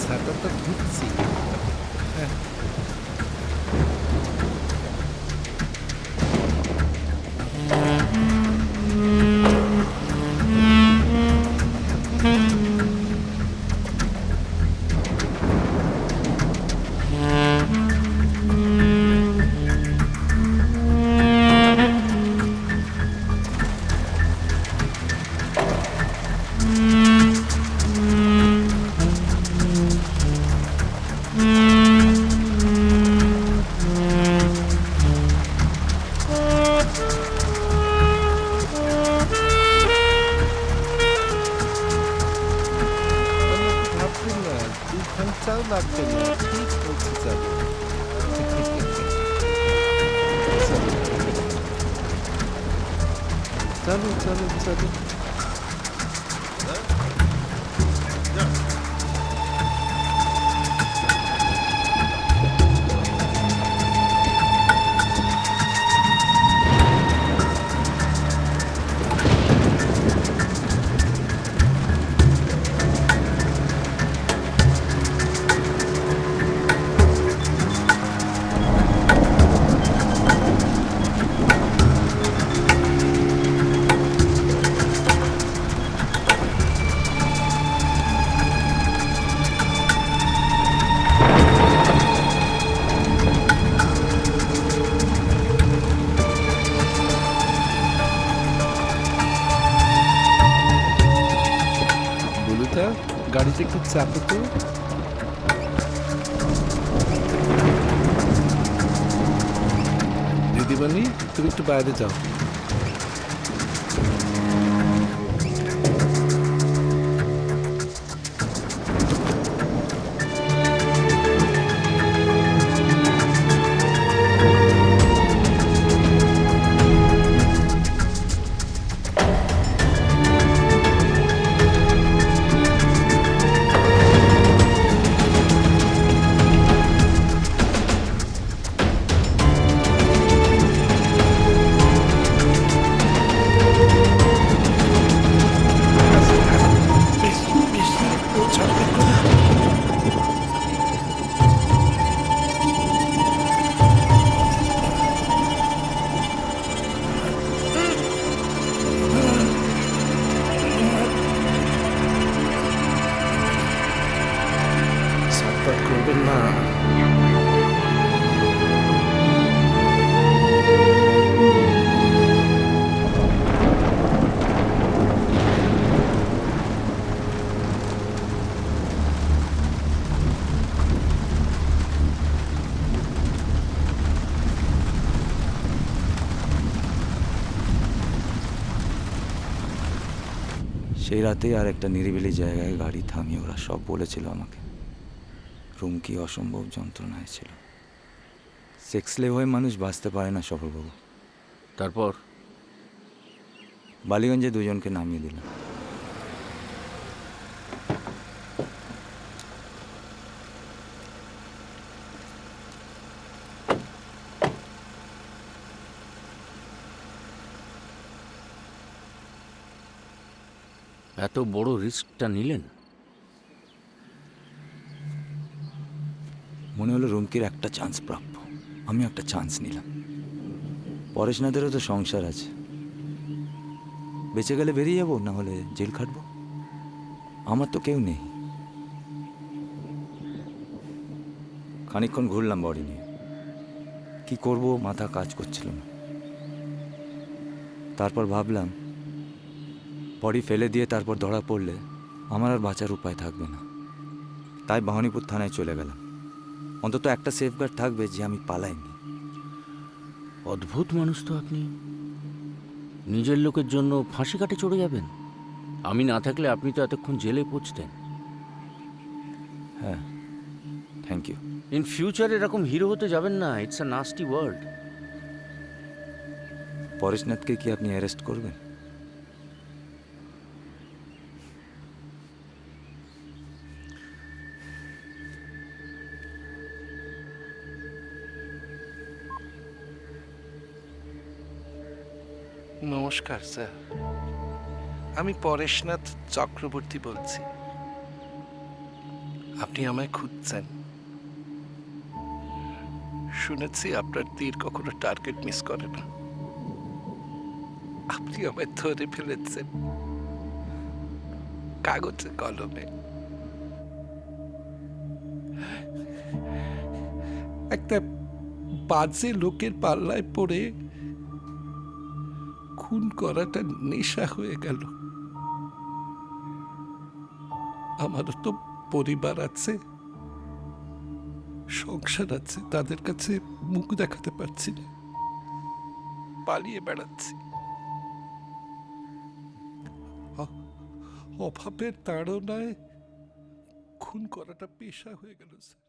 স্যারটা তো ঢুকছি। হ্যাঁ। ভাববেন না, 2 ঘন্টাও লাগবে না, ঠিক পৌঁছে যাবে। চলো চলো চলো। বলুতা, গাড়িতে একটু চাপো তো। দিদিমণি, তুমি একটু বাইরে যাও। ছটফট করবেন না। সেই রাতেই আর একটা নিরিবিলি জায়গায় গাড়ি থামিয়ে ওরা সব বলেছিল আমাকে। রুমকি অসম্ভব যন্ত্রণায় ছিল। সেক্সলেভ হয়ে মানুষ বাঁচতে পারে না সফলবাবু। তারপর বালিগঞ্জে দুজনকে নামিয়ে দিলাম। এত বড় রিস্কটা নিলেন? মনে হলো রুমকির একটা চান্স প্রাপ্য, আমি একটা চান্স নিলাম। পরেশনাথেরও তো সংসার আছে, বেঁচে গেলে বেরিয়ে যাবো, না হলে জেল খাটবো। আমার তো কেউ নেই। খানিকক্ষণ ঘুরলাম বডি নিয়ে, কি করব মাথা কাজ করছিল না। তারপর ভাবলাম বডি ফেলে দিয়ে তারপর ধরা পড়লে আমার আর বাঁচার উপায় থাকবে না। তাই ভবানীপুর থানায় চলে গেলাম। অন্তত একটা সেফগার্ড থাকবে যে আমি পালাইনি। অদ্ভুত মানুষ তো আপনি। নিজের লোকের জন্য ফাঁসি কাটে চড়ে যাবেন। আমি না থাকলে আপনি তো এতক্ষণ জেলে পৌঁছতেন। হ্যাঁ, থ্যাংক ইউ। ইন ফিউচার এরকম হিরো হতে যাবেন না। It's a nasty world. পরেশনাথকে কি আপনি অ্যারেস্ট করবেন? নমস্কার স্যার, আমি পরেশনাথ চক্রবর্তী বলছি। আপনি আমায় খুঁজছেন। শুনেছি আপনার তীর কখনো টার্গেট মিস করে না। আপনি আমায় ধরে ফেলেছেন কাগজে কলমে। একটা বাজে লোকের পাল্লায় পড়ে খুন করাটা নেশা হয়ে গেল। আমারও তো পরিবার আছে, সংসার আছে, তাদের কাছে মুখ দেখাতে পারছি না, পালিয়ে বেড়াচ্ছি। অভাবের তাড়নায় খুন করাটা পেশা হয়ে গেল স্যার।